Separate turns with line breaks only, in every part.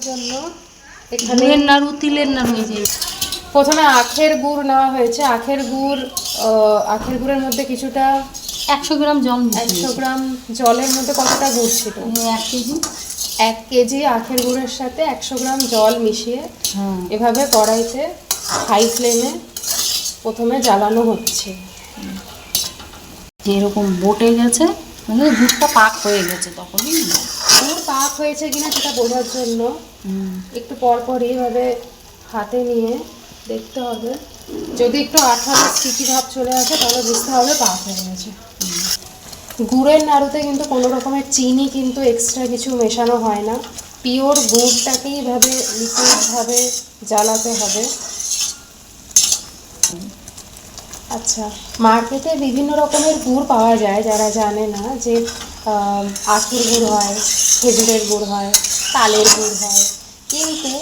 জন্য
গুড়ের নাড়ু, তিলের নাড়ু। এই যে
প্রথমে আখের গুড় নেওয়া হয়েছে। আখের গুড়ের মধ্যে কিছুটা
100 গ্রাম জল,
100 গ্রাম জলের মধ্যে কতটা গুড় ছিল?
1 কেজি।
1 কেজি আখের গুড়ের সাথে 100 গ্রাম জল মিশিয়ে এভাবে কড়াইতে হাই ফ্লেমে প্রথমে জ্বালানো হচ্ছে।
এরকম বটে গেছে মানে দুধটা পাক হয়ে গেছে। তখনই
গুড় পাক হয়েছে কিনা সেটা বোঝার জন্য একটু পরপর এইভাবে হাতে নিয়ে দেখতে হবে। যদি একটু আঠালো স্টিকি ভাব চলে আসে তাহলে বুঝতে হবে পাক হয়ে গেছে। গুড়ের নাড়ুতে কিন্তু কোনো রকমের চিনি কিন্তু এক্সট্রা কিছু মেশানো হয় না। পিওর গুড়টাকেই এইভাবে লিকুইডভাবে জ্বালাতে হবে। আচ্ছা, মার্কেটে বিভিন্ন রকমের গুড় পাওয়া যায়। যারা জানে না যে আখের গুড় হয়, খেজুরের গুড় হয়, তালের গুড় হয়, কিন্তু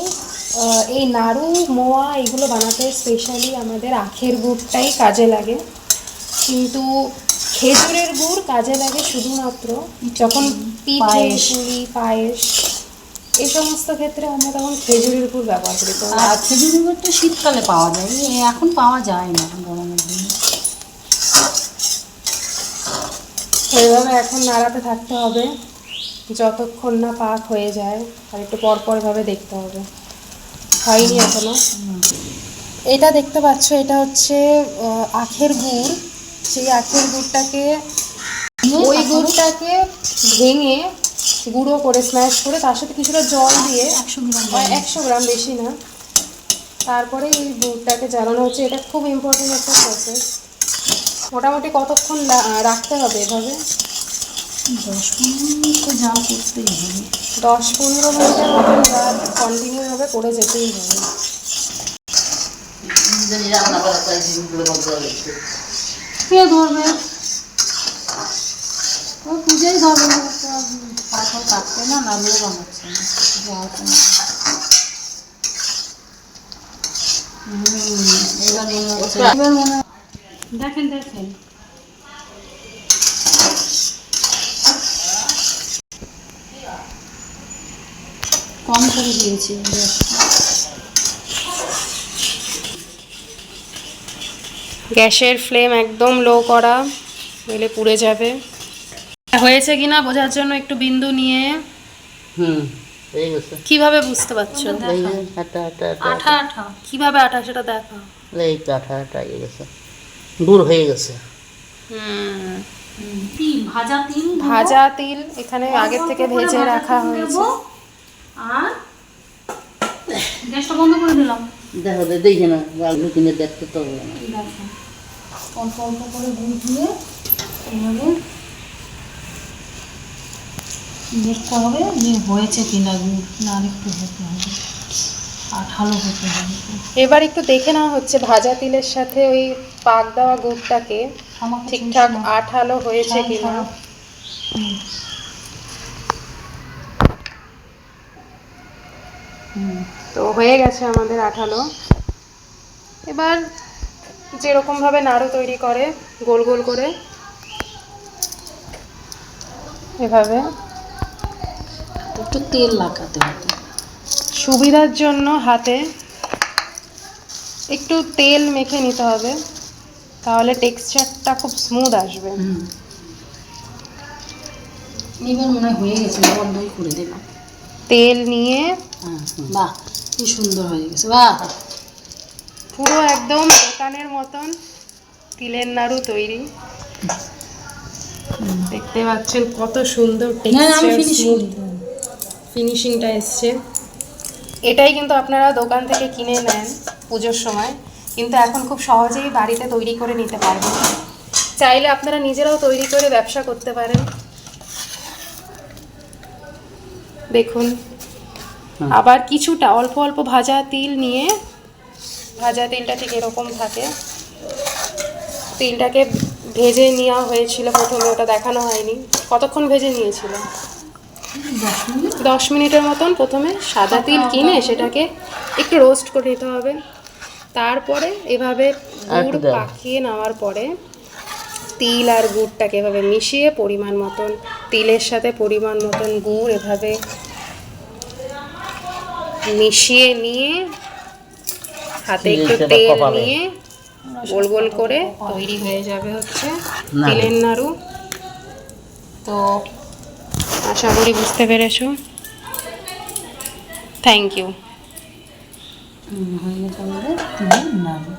এই নাড়ু মোয়া এগুলো বানাতে স্পেশালি আমাদের আখের গুড়টাই কাজে লাগে। কিন্তু খেজুরের গুড় কাজে লাগে শুধুমাত্র যখন পিঠে, পুলি, পায়েস এই সমস্ত ক্ষেত্রে আমরা তখন খেজুরের গুড় ব্যবহার করি। তো
আর খেজুরের গুড়টা শীতকালে পাওয়া যায়, এখন পাওয়া যায় না গরমের দিনে।
এইভাবে এখন নাড়াতে থাকতে হবে যতক্ষণ না পাক হয়ে যায়। আর একটু পরপরভাবে দেখতে হবে, হয়নি এখনো। এটা দেখতে পাচ্ছ, এটা হচ্ছে আখের গুড়। সেই আখের গুড়টাকে ওই গুড়টাকে ভেঙে গুঁড়ো করে স্ম্যাশ করে তার সাথে কিছুটা জল দিয়ে 100 গ্রাম, বেশি না, তারপরে এই গুড়টাকে জ্বালানো হচ্ছে। এটা খুব ইম্পর্টেন্ট একটা প্রসেস। মোটামুটি কতক্ষণ রাখতে হবে এভাবে?
10-15 মিনিট তো জাল করতেই হবে।
10-15 মিনিটের মতন জাল কন্টিনিউভাবে করে যেতেই হবে।
কে ধরবে? ও পূজাই ধরবে না, পাথর কাটতে না, নাড়িয়ে বানাচ্ছে না। এবার মনে দেখেন দেখেন কম করে দিয়েছি।
গ্যাসের ফ্লেম একদম লো করা, নইলে পুড়ে যাবে। হয়েছে কিনা বোঝার জন্য একটু বিন্দু নিয়ে কিভাবে বুঝতে পারছো?
আঠা আঠা
কিভাবে আঠা সেটা দেখো।
এই তো আঠা আঠা হয়ে গেছে, গুড় হয়ে গেছে।
তিল, ভাজা তিল,
ভাজা তিল এখানে আগে থেকে ভেজে রাখা হয়েছে।
আর গ্যাসটা বন্ধ করে দিলাম।
দেখো দেখি না, আলু কিনে দেখতে তো হবে না।
দেখো অল্প অল্প করে গুড় দিয়ে এইভাবে দেখতে হবে যে হয়েছে কিনা গুড়, না আরেকটু হতে হবে, আঠালো হতে হবে।
এবার একটু দেখে নেওয়া হচ্ছে ভাজা তিলের সাথে ওই পাক দেওয়া গুড়টাকে ঠিকঠাক আঠালো হয়েছে কিনা। তো হয়ে গেছে আমাদের আঠালো। এবার যেরকমভাবে নাড়ু তৈরি করে গোল গোল করে এভাবে
একটু তেল লাগাতে হবে
সুবিধার জন্য হাতে একটু তেল মেখে নিতে হবে, তাহলে টেক্সচারটা খুব স্মুথ আসবে।
এবার মনে হয়ে গেছে, বন্ধই করে দিলাম।
তেল নিয়ে
বাহ কি সুন্দর হয়ে গেছে, বাহ
পুরো একদম দোকানের মতন তিলের নাড়ু তৈরি। দেখতে পাচ্ছেন কত সুন্দর ফিনিশিংটা এসছে। এটাই কিন্তু আপনারা দোকান থেকে কিনে নেন পুজোর সময়, কিন্তু এখন খুব সহজেই বাড়িতে তৈরি করে নিতে পারবেন। চাইলে আপনারা নিজেরাও তৈরি করে ব্যবসা করতে পারেন। দেখুন, আবার কিছুটা অল্প অল্প ভাজা তিল নিয়ে, ভাজা তিলটা ঠিক এরকম থাকে, তিলটাকে ভেজে নেওয়া হয়েছিল প্রথমে, ওটা দেখানো হয়নি। কতক্ষণ ভেজে নিয়েছিল? 10 মিনিটের মতন। প্রথমে সাদা তিল কিনে সেটাকে একটু রোস্ট করে নিতে হবে। তারপরে এভাবে গুড় পাকিয়ে নেওয়ার পরে তিল আর গুড়টাকে এভাবে মিশিয়ে পরিমাণ মতন তিলের সাথে পরিমাণ মতন গুড় এভাবে মিশিয়ে নিয়ে হাতে
ঠিক
একটু
আছে, এবার
তেল
কপাবে।
নিয়ে গোল গোল করে তৈরি হয়ে যাবে হচ্ছে
নাড়ু।
তিলের নাড়ু। তো আশা করি বুঝতে পেরেছো। Thank you.
হয়ে গেছে আমাদের তিলের নাড়ু।